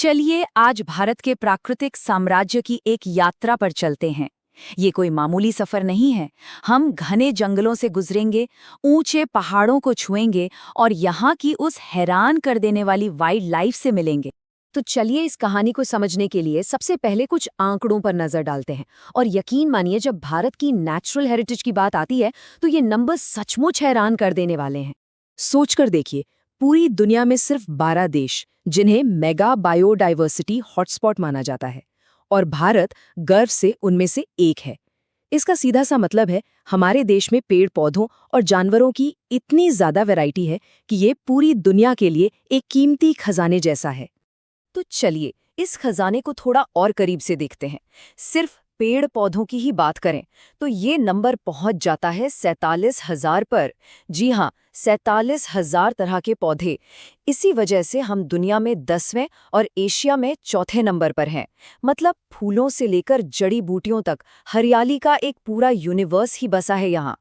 चलिए आज भारत के प्राकृतिक साम्राज्य की एक यात्रा पर चलते हैं। ये कोई मामूली सफर नहीं है। हम घने जंगलों से गुजरेंगे, ऊंचे पहाड़ों को छुएंगे और यहाँ की उस हैरान कर देने वाली वाइल्ड लाइफ से मिलेंगे। तो चलिए इस कहानी को समझने के लिए सबसे पहले कुछ आंकड़ों पर नजर डालते हैं। और यकीन मानिए, जब भारत की नेचुरल हेरिटेज की बात आती है तो ये नंबर सचमुच हैरान कर देने वाले हैं। सोचकर देखिए, पूरी दुनिया में सिर्फ 12 देश जिन्हें मेगा बायोडाइवर्सिटी हॉटस्पॉट माना जाता है, और भारत गर्व से उनमें से एक है। इसका सीधा सा मतलब है, हमारे देश में पेड़ पौधों और जानवरों की इतनी ज्यादा वैरायटी है कि ये पूरी दुनिया के लिए एक कीमती खजाने जैसा है। तो चलिए इस खजाने को थोड़ा और करीब से देखते हैं। सिर्फ पेड़ पौधों की ही बात करें तो ये नंबर पहुंच जाता है 47,000 पर। जी हाँ, 47,000 तरह के पौधे। इसी वजह से हम दुनिया में 10वें और एशिया में चौथे नंबर पर हैं। मतलब फूलों से लेकर जड़ी बूटियों तक हरियाली का एक पूरा यूनिवर्स ही बसा है यहाँ।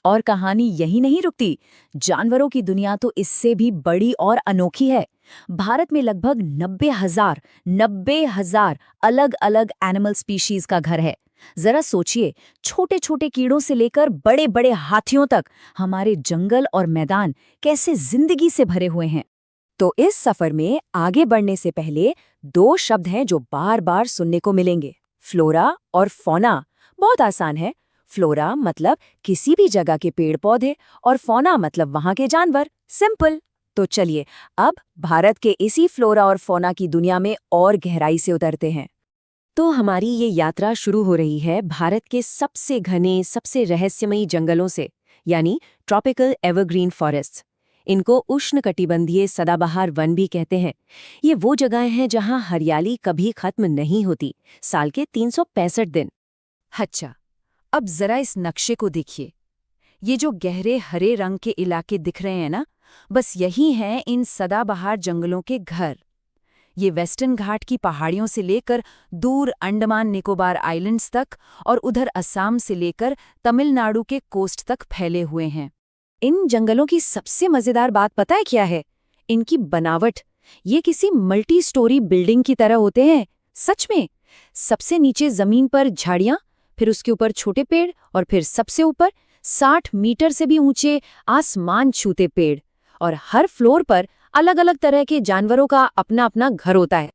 और कहानी यही नहीं रुकती। जानवरों की दुनिया तो इससे भी बड़ी और अनोखी है। भारत में लगभग 90,000 अलग अलग एनिमल स्पीशीज का घर है। जरा सोचिए, छोटे छोटे कीड़ों से लेकर बड़े बड़े हाथियों तक हमारे जंगल और मैदान कैसे जिंदगी से भरे हुए हैं। तो इस सफर में आगे बढ़ने से पहले 2 शब्द हैं जो बार बार सुनने को मिलेंगे: फ्लोरा और फौना। बहुत आसान है। फ्लोरा मतलब किसी भी जगह के पेड़ पौधे, और फौना मतलब वहां के जानवर। सिंपल। तो चलिए अब भारत के इसी फ्लोरा और फौना की दुनिया में और गहराई से उतरते हैं। तो हमारी ये यात्रा शुरू हो रही है भारत के सबसे घने, सबसे रहस्यमयी जंगलों से, यानी ट्रॉपिकल एवरग्रीन फॉरेस्ट। इनको उष्णकटिबंधीय सदाबहार वन भी कहते हैं। ये वो जगहें हैं जहां हरियाली कभी खत्म नहीं होती, साल के 365 दिन। अच्छा, अब जरा इस नक्शे को देखिए। ये जो गहरे हरे रंग के इलाके दिख रहे हैं ना, बस यही हैं इन सदाबहार जंगलों के घर। ये वेस्टर्न घाट की पहाड़ियों से लेकर दूर अंडमान निकोबार आइलैंड्स तक और उधर असम से लेकर तमिलनाडु के कोस्ट तक फैले हुए हैं। इन जंगलों की सबसे मजेदार बात पता है क्या है? इनकी बनावट। ये किसी मल्टी स्टोरी बिल्डिंग की तरह होते हैं। सच में। सबसे नीचे जमीन पर झाड़ियां, फिर उसके ऊपर छोटे पेड़, और फिर सबसे ऊपर 60 मीटर से भी ऊंचे आसमान छूते पेड़। और हर फ्लोर पर अलग अलग तरह के जानवरों का अपना अपना घर होता है।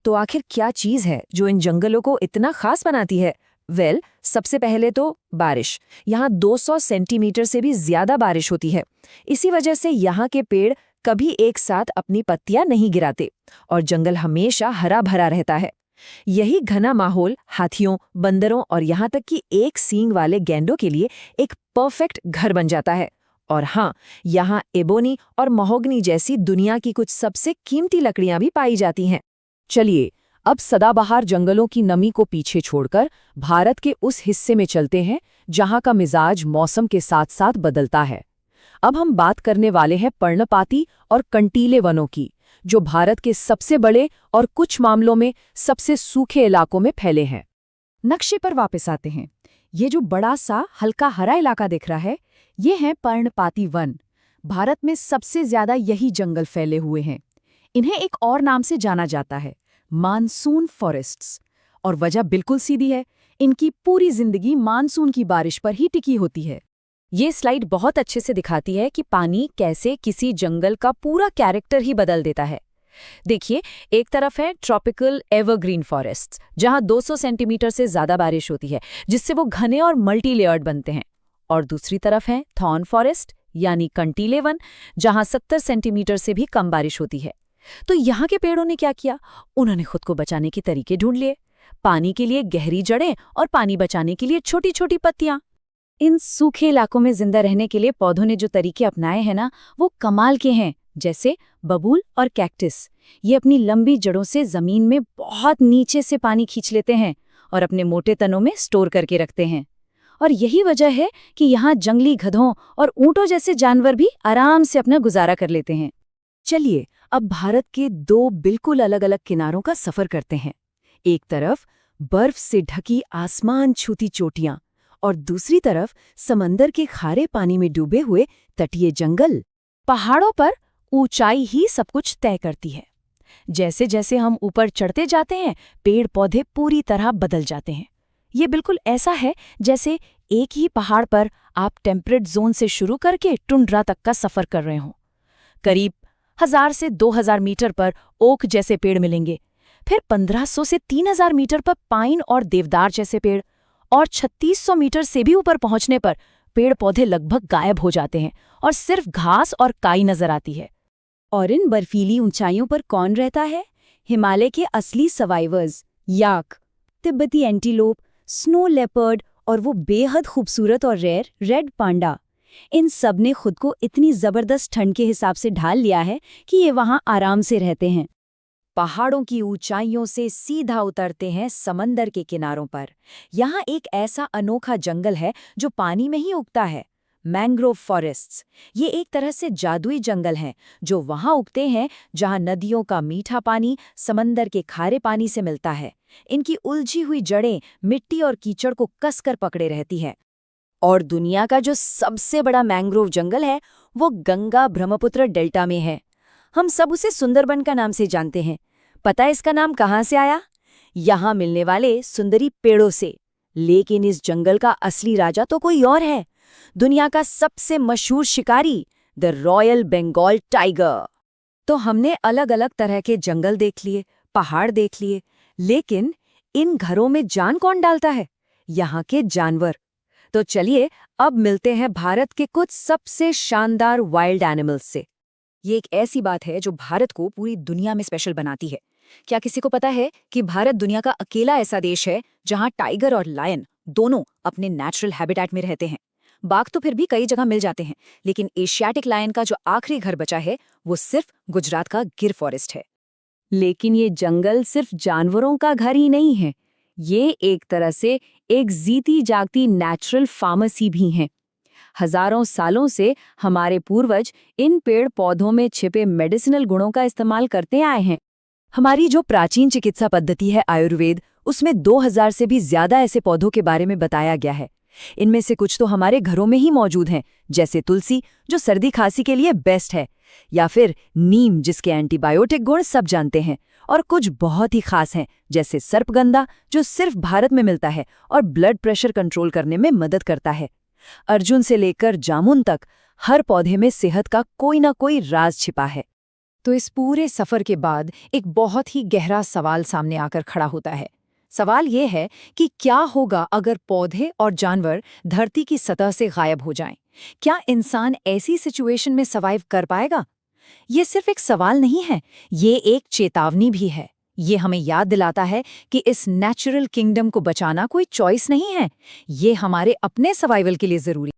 तो आखिर क्या चीज है जो इन जंगलों को इतना खास बनाती है? सबसे पहले तो बारिश। यहाँ 200 सेंटीमीटर से भी ज्यादा बारिश होती है। इसी वजह से यहाँ के पेड़ कभी एक साथ अपनी पत्तियां नहीं गिराते, और जंगल हमेशा हरा भरा रहता है। यही घना माहौल हाथियों, बंदरों और यहाँ तक कि एक सींग वाले गैंडों के लिए एक परफेक्ट घर बन जाता है। और हाँ, यहाँ एबोनी और महोगनी जैसी दुनिया की कुछ सबसे कीमती लकड़ियां भी पाई जाती हैं। चलिए अब सदाबहार जंगलों की नमी को पीछे छोड़कर भारत के उस हिस्से में चलते हैं जहाँ का मिजाज मौसम के साथ साथ बदलता है। अब हम बात करने वाले हैं पर्णपाती और कंटीले वनों की, जो भारत के सबसे बड़े और कुछ मामलों में सबसे सूखे इलाकों में फैले हैं। नक्शे पर वापस आते हैं। ये जो बड़ा सा हल्का हरा इलाका दिख रहा है, ये है पर्णपाती वन। भारत में सबसे ज्यादा यही जंगल फैले हुए हैं। इन्हें एक और नाम से जाना जाता है, मानसून फॉरेस्ट्स। और वजह बिल्कुल सीधी है, इनकी पूरी जिंदगी मानसून की बारिश पर ही टिकी होती है। ये स्लाइड बहुत अच्छे से दिखाती है कि पानी कैसे किसी जंगल का पूरा कैरेक्टर ही बदल देता है। देखिए, एक तरफ है ट्रॉपिकल एवरग्रीन फॉरेस्ट्स, जहां 200 सेंटीमीटर से ज्यादा बारिश होती है, जिससे वो घने और मल्टी लेयर्ड बनते हैं। और दूसरी तरफ है थॉर्न फॉरेस्ट, यानी कंटीले वन, जहां 70 सेंटीमीटर से भी कम बारिश होती है। तो यहाँ के पेड़ों ने क्या किया? उन्होंने खुद को बचाने के तरीके ढूंढ लिए। पानी के लिए गहरी जड़ें और पानी बचाने के लिए छोटी छोटी पत्तियां। इन सूखे इलाकों में जिंदा रहने के लिए पौधों ने जो तरीके अपनाए हैं ना, वो कमाल के हैं। जैसे बबूल और कैक्टस, ये अपनी लंबी जड़ों से जमीन में बहुत नीचे से पानी खींच लेते हैं और अपने मोटे तनों में स्टोर करके रखते हैं। और यही वजह है कि यहाँ जंगली गधों और ऊंटों जैसे जानवर भी आराम से अपना गुजारा कर लेते हैं। चलिए अब भारत के 2 बिल्कुल अलग अलग किनारों का सफर करते हैं। एक तरफ बर्फ से ढकी आसमान छूती चोटियां, और दूसरी तरफ समंदर के खारे पानी में डूबे हुए तटीय जंगल। पहाड़ों पर ऊंचाई ही सब कुछ तय करती है। जैसे जैसे हम ऊपर चढ़ते जाते हैं, पेड़ पौधे पूरी तरह बदल जाते हैं। ये बिल्कुल ऐसा है जैसे एक ही पहाड़ पर आप टेम्परेट जोन से शुरू करके टुंड्रा तक का सफर कर रहे हों। करीब 1000 से 2000 मीटर पर ओक जैसे पेड़ मिलेंगे, फिर 1500 से 3000 मीटर पर पाइन और देवदार जैसे पेड़, और 3600 मीटर से भी ऊपर पहुंचने पर पेड़ पौधे लगभग गायब हो जाते हैं और सिर्फ घास और काई नजर आती है। और इन बर्फीली ऊंचाइयों पर कौन रहता है? हिमालय के असली सर्वाइवर्स, याक, तिब्बती एंटीलोप, स्नो लेपर्ड और वो बेहद खूबसूरत और रेयर रेड पांडा। इन सब ने खुद को इतनी जबरदस्त ठंड के हिसाब से ढाल लिया है कि ये वहां आराम से रहते हैं। पहाड़ों की ऊंचाइयों से सीधा उतरते हैं समंदर के किनारों पर। यहाँ एक ऐसा अनोखा जंगल है जो पानी में ही उगता है, मैंग्रोव फॉरेस्ट्स। ये एक तरह से जादुई जंगल हैं जो वहाँ उगते हैं जहाँ नदियों का मीठा पानी समंदर के खारे पानी से मिलता है। इनकी उलझी हुई जड़ें मिट्टी और कीचड़ को कसकर पकड़े रहती हैं। और दुनिया का जो सबसे बड़ा मैंग्रोव जंगल है वो गंगा ब्रह्मपुत्र डेल्टा में है। हम सब उसे सुंदरबन का नाम से जानते हैं। पता है इसका नाम कहाँ से आया? यहाँ मिलने वाले सुंदरी पेड़ों से। लेकिन इस जंगल का असली राजा तो कोई और है, दुनिया का सबसे मशहूर शिकारी, द रॉयल बंगाल टाइगर। तो हमने अलग अलग तरह के जंगल देख लिए, पहाड़ देख लिए, लेकिन इन घरों में जान कौन डालता है? यहाँ के जानवर। तो चलिए अब मिलते हैं भारत के कुछ सबसे शानदार वाइल्ड एनिमल्स से। ये एक ऐसी बात है जो भारत को पूरी दुनिया में स्पेशल बनाती है। क्या किसी को पता है कि भारत दुनिया का अकेला ऐसा देश है जहां टाइगर और लायन दोनों अपने नेचुरल हैबिटेट में रहते हैं? बाघ तो फिर भी कई जगह मिल जाते हैं, लेकिन एशियाटिक लायन का जो आखिरी घर बचा है वो सिर्फ गुजरात का गिर फॉरेस्ट है। लेकिन ये जंगल सिर्फ जानवरों का घर ही नहीं है, ये एक तरह से एक जीती जागती नेचुरल फार्मेसी भी है। हजारों सालों से हमारे पूर्वज इन पेड़ पौधों में छिपे मेडिसिनल गुणों का इस्तेमाल करते आए हैं। हमारी जो प्राचीन चिकित्सा पद्धति है आयुर्वेद, उसमें 2000 से भी ज्यादा ऐसे पौधों के बारे में बताया गया है। इनमें से कुछ तो हमारे घरों में ही मौजूद हैं, जैसे तुलसी जो सर्दी खांसी के लिए बेस्ट है, या फिर नीम जिसके एंटीबायोटिक गुण सब जानते हैं, और कुछ बहुत ही खास हैं जैसे सर्पगंधा जो सिर्फ भारत में मिलता है और ब्लड प्रेशर कंट्रोल करने में मदद करता है। अर्जुन से लेकर जामुन तक हर पौधे में सेहत का कोई ना कोई राज छिपा है। तो इस पूरे सफर के बाद एक बहुत ही गहरा सवाल सामने आकर खड़ा होता है। सवाल ये है कि क्या होगा अगर पौधे और जानवर धरती की सतह से गायब हो जाएं? क्या इंसान ऐसी सिचुएशन में सर्वाइव कर पाएगा? ये सिर्फ एक सवाल नहीं है, ये एक चेतावनी भी है। ये हमें याद दिलाता है कि इस नेचुरल किंगडम को बचाना कोई चॉइस नहीं है, ये हमारे अपने सर्वाइवल के लिए जरूरी